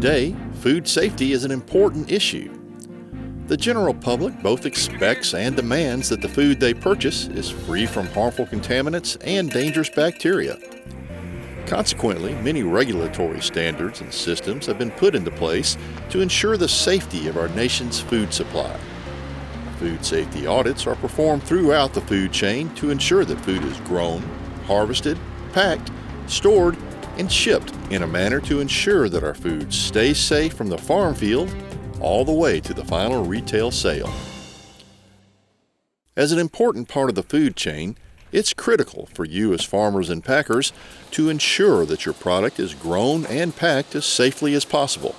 Today, food safety is an important issue. The general public both expects and demands that the food they purchase is free from harmful contaminants and dangerous bacteria. Consequently, many regulatory standards and systems have been put into place to ensure the safety of our nation's food supply. Food safety audits are performed throughout the food chain to ensure that food is grown, harvested, packed, stored, and shipped in a manner to ensure that our food stays safe from the farm field all the way to the final retail sale. As an important part of the food chain, it's critical for you as farmers and packers to ensure that your product is grown and packed as safely as possible.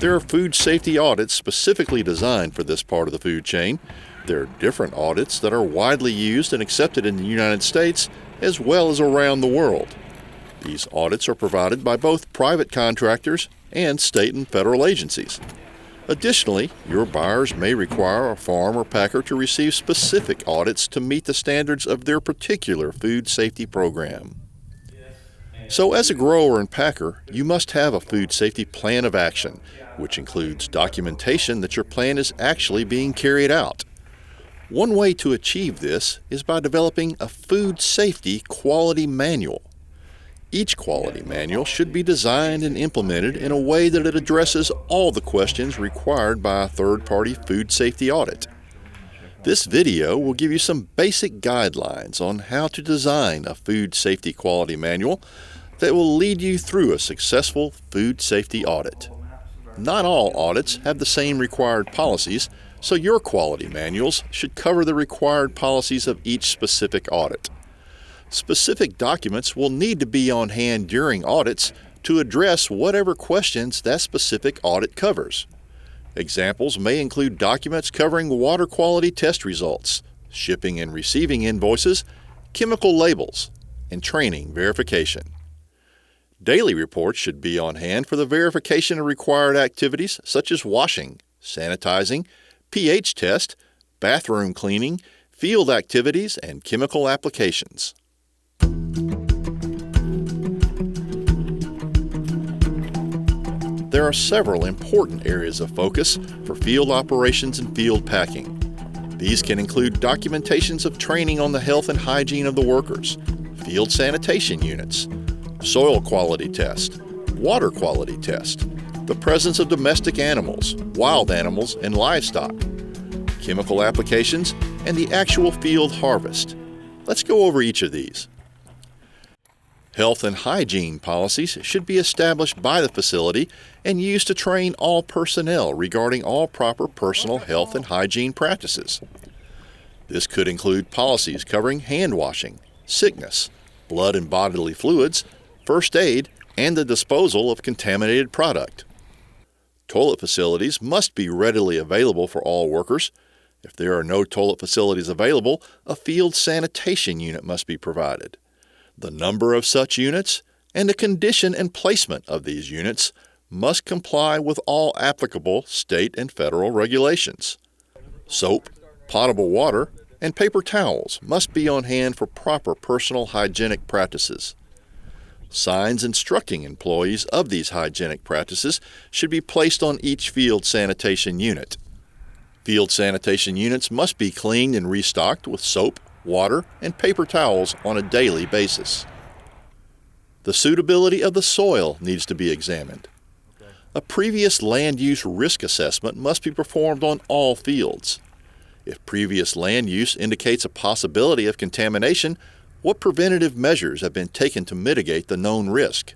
There are food safety audits specifically designed for this part of the food chain. There are different audits that are widely used and accepted in the United States as well as around the world. These audits are provided by both private contractors and state and federal agencies. Additionally, your buyers may require a farm or packer to receive specific audits to meet the standards of their particular food safety program. So as a grower and packer, you must have a food safety plan of action, which includes documentation that your plan is actually being carried out. One way to achieve this is by developing a food safety quality manual. Each quality manual should be designed and implemented in a way that it addresses all the questions required by a third-party food safety audit. This video will give you some basic guidelines on how to design a food safety quality manual that will lead you through a successful food safety audit. Not all audits have the same required policies, so your quality manuals should cover the required policies of each specific audit. Specific documents will need to be on hand during audits to address whatever questions that specific audit covers. Examples may include documents covering water quality test results, shipping and receiving invoices, chemical labels, and training verification. Daily reports should be on hand for the verification of required activities such as washing, sanitizing, pH test, bathroom cleaning, field activities, and chemical applications. There are several important areas of focus for field operations and field packing. These can include documentations of training on the health and hygiene of the workers, field sanitation units, soil quality test, water quality test, the presence of domestic animals, wild animals, and livestock, chemical applications, and the actual field harvest. Let's go over each of these. Health and hygiene policies should be established by the facility and used to train all personnel regarding all proper personal health and hygiene practices. This could include policies covering hand washing, sickness, blood and bodily fluids, first aid, and the disposal of contaminated product. Toilet facilities must be readily available for all workers. If there are no toilet facilities available, a field sanitation unit must be provided. The number of such units and the condition and placement of these units must comply with all applicable state and federal regulations. Soap, potable water, and paper towels must be on hand for proper personal hygienic practices. Signs instructing employees of these hygienic practices should be placed on each field sanitation unit. Field sanitation units must be cleaned and restocked with soap, water, and paper towels on a daily basis. The suitability of the soil needs to be examined. A previous land use risk assessment must be performed on all fields. If previous land use indicates a possibility of contamination, what preventative measures have been taken to mitigate the known risk?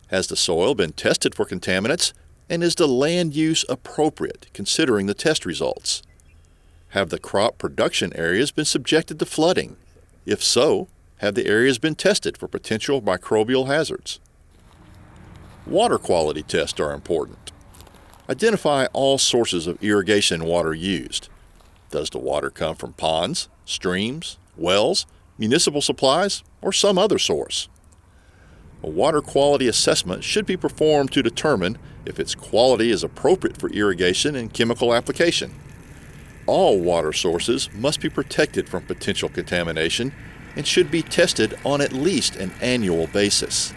Has the soil been tested for contaminants, and is the land use appropriate considering the test results? Have the crop production areas been subjected to flooding? If so, have the areas been tested for potential microbial hazards? Water quality tests are important. Identify all sources of irrigation water used. Does the water come from ponds, streams, wells, municipal supplies, or some other source? A water quality assessment should be performed to determine if its quality is appropriate for irrigation and chemical application. All water sources must be protected from potential contamination and should be tested on at least an annual basis.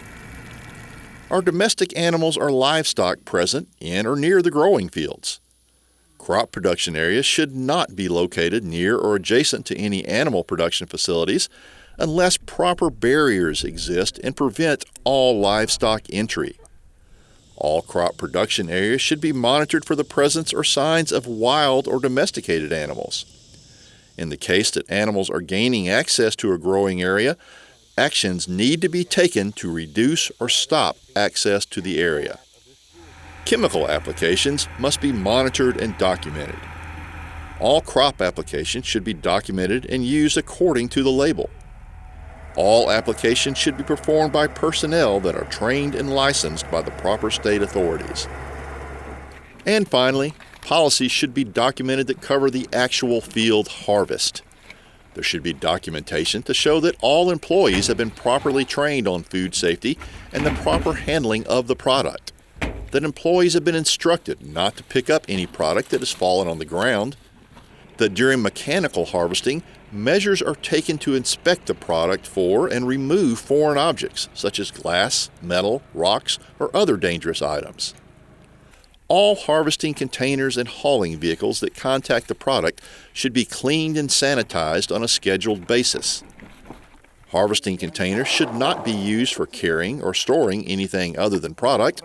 Are domestic animals or livestock present in or near the growing fields? Crop production areas should not be located near or adjacent to any animal production facilities unless proper barriers exist and prevent all livestock entry. All crop production areas should be monitored for the presence or signs of wild or domesticated animals. In the case that animals are gaining access to a growing area, actions need to be taken to reduce or stop access to the area. Chemical applications must be monitored and documented. All crop applications should be documented and used according to the label. All applications should be performed by personnel that are trained and licensed by the proper state authorities. And finally, policies should be documented that cover the actual field harvest. There should be documentation to show that all employees have been properly trained on food safety and the proper handling of the product, that employees have been instructed not to pick up any product that has fallen on the ground, that during mechanical harvesting, measures are taken to inspect the product for and remove foreign objects such as glass, metal, rocks, or other dangerous items. All harvesting containers and hauling vehicles that contact the product should be cleaned and sanitized on a scheduled basis. Harvesting containers should not be used for carrying or storing anything other than product.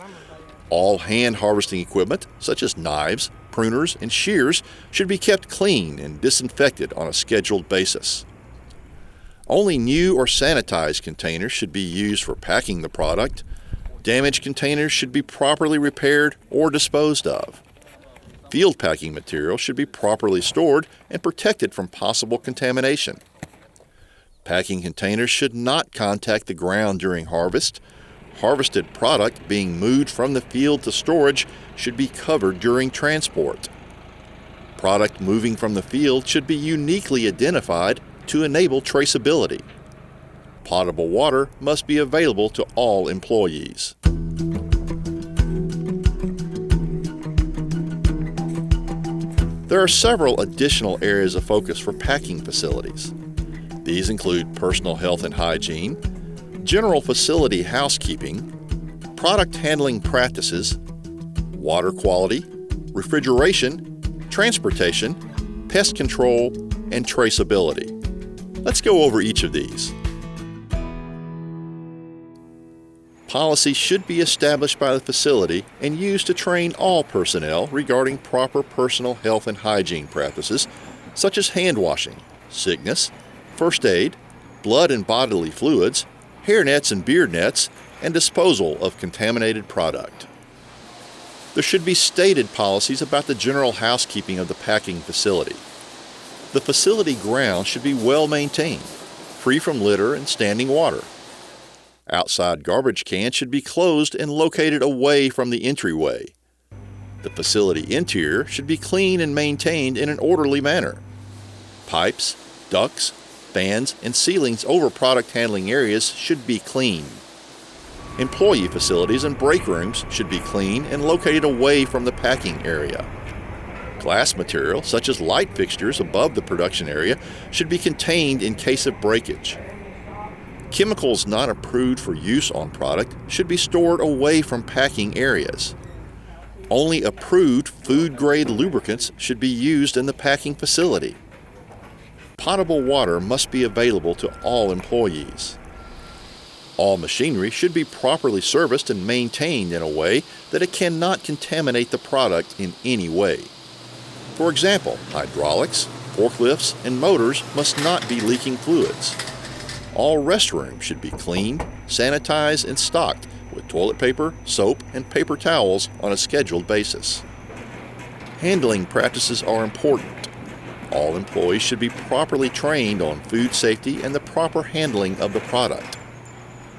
All hand harvesting equipment, such as knives, pruners, and shears, should be kept clean and disinfected on a scheduled basis. Only new or sanitized containers should be used for packing the product. Damaged containers should be properly repaired or disposed of. Field packing material should be properly stored and protected from possible contamination. Packing containers should not contact the ground during harvest. Harvested product being moved from the field to storage should be covered during transport. Product moving from the field should be uniquely identified to enable traceability. Potable water must be available to all employees. There are several additional areas of focus for packing facilities. These include personal health and hygiene, general facility housekeeping, product handling practices, water quality, refrigeration, transportation, pest control, and traceability. Let's go over each of these. Policy should be established by the facility and used to train all personnel regarding proper personal health and hygiene practices, such as hand washing, sickness, first aid, blood and bodily fluids, hair nets and beard nets, and disposal of contaminated product. There should be stated policies about the general housekeeping of the packing facility. The facility grounds should be well maintained, free from litter and standing water. Outside garbage cans should be closed and located away from the entryway. The facility interior should be clean and maintained in an orderly manner. Pipes, ducts, fans, and ceilings over product handling areas should be clean. Employee facilities and break rooms should be clean and located away from the packing area. Glass material, such as light fixtures above the production area, should be contained in case of breakage. Chemicals not approved for use on product should be stored away from packing areas. Only approved food-grade lubricants should be used in the packing facility. Potable water must be available to all employees. All machinery should be properly serviced and maintained in a way that it cannot contaminate the product in any way. For example, hydraulics, forklifts, and motors must not be leaking fluids. All restrooms should be cleaned, sanitized, and stocked with toilet paper, soap, and paper towels on a scheduled basis. Handling practices are important. All employees should be properly trained on food safety and the proper handling of the product.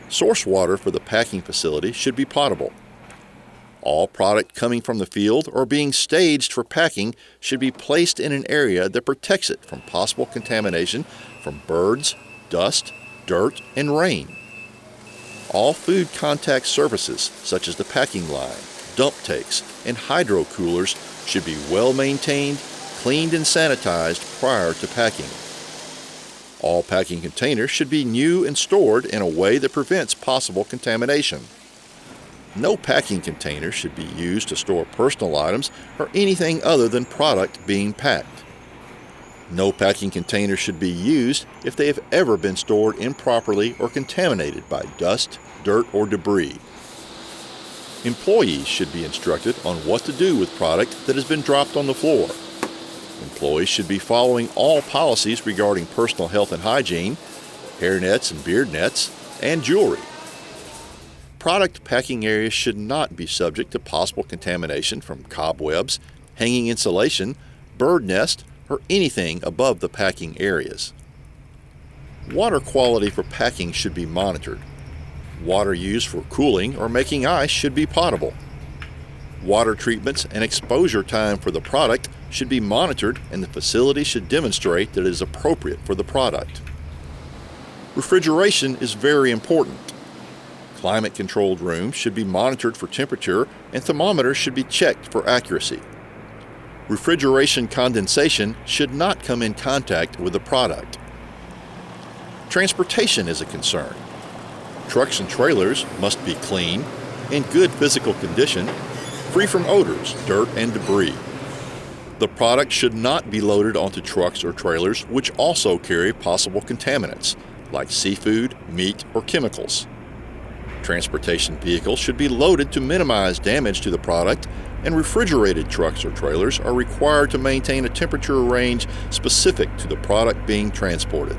Source water for the packing facility should be potable. All product coming from the field or being staged for packing should be placed in an area that protects it from possible contamination from birds, dust, dirt, and rain. All food contact surfaces, such as the packing line, dump takes, and hydro coolers, should be well maintained, cleaned, and sanitized prior to packing. All packing containers should be new and stored in a way that prevents possible contamination. No packing container should be used to store personal items or anything other than product being packed. No packing container should be used if they have ever been stored improperly or contaminated by dust, dirt, or debris. Employees should be instructed on what to do with product that has been dropped on the floor. Employees should be following all policies regarding personal health and hygiene, hair nets and beard nets, and jewelry. Product packing areas should not be subject to possible contamination from cobwebs, hanging insulation, bird nest, or anything above the packing areas. Water quality for packing should be monitored. Water used for cooling or making ice should be potable. Water treatments and exposure time for the product should be monitored, and the facility should demonstrate that it is appropriate for the product. Refrigeration is very important. Climate-controlled rooms should be monitored for temperature, and thermometers should be checked for accuracy. Refrigeration condensation should not come in contact with the product. Transportation is a concern. Trucks and trailers must be clean, in good physical condition, free from odors, dirt, and debris. The product should not be loaded onto trucks or trailers which also carry possible contaminants, like seafood, meat, or chemicals. Transportation vehicles should be loaded to minimize damage to the product, and refrigerated trucks or trailers are required to maintain a temperature range specific to the product being transported.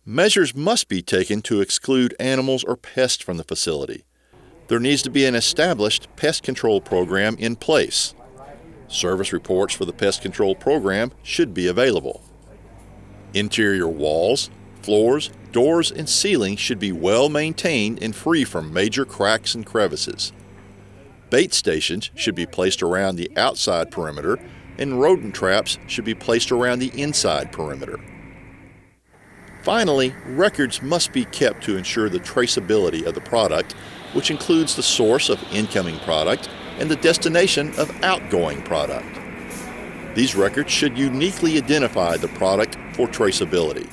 Measures must be taken to exclude animals or pests from the facility. There needs to be an established pest control program in place. Service reports for the pest control program should be available. Interior walls, floors, doors, and ceiling should be well maintained and free from major cracks and crevices. Bait stations should be placed around the outside perimeter, and rodent traps should be placed around the inside perimeter. Finally, records must be kept to ensure the traceability of the product, which includes the source of incoming product and the destination of outgoing product. These records should uniquely identify the product for traceability.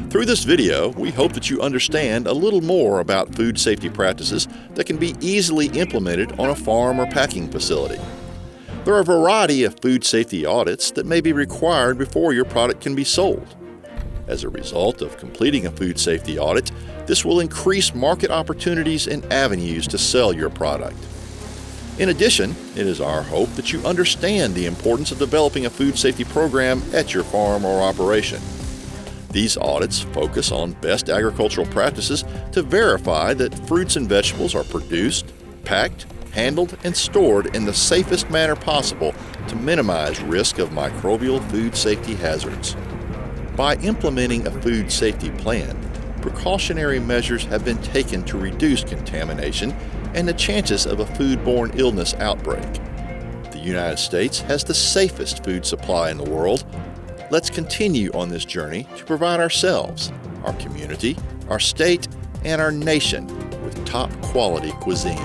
Through this video, we hope that you understand a little more about food safety practices that can be easily implemented on a farm or packing facility. There are a variety of food safety audits that may be required before your product can be sold. As a result of completing a food safety audit, this will increase market opportunities and avenues to sell your product. In addition, it is our hope that you understand the importance of developing a food safety program at your farm or operation. These audits focus on best agricultural practices to verify that fruits and vegetables are produced, packed, handled, and stored in the safest manner possible to minimize risk of microbial food safety hazards. By implementing a food safety plan, precautionary measures have been taken to reduce contamination and the chances of a foodborne illness outbreak. The United States has the safest food supply in the world. Let's continue on this journey to provide ourselves, our community, our state, and our nation with top quality cuisine.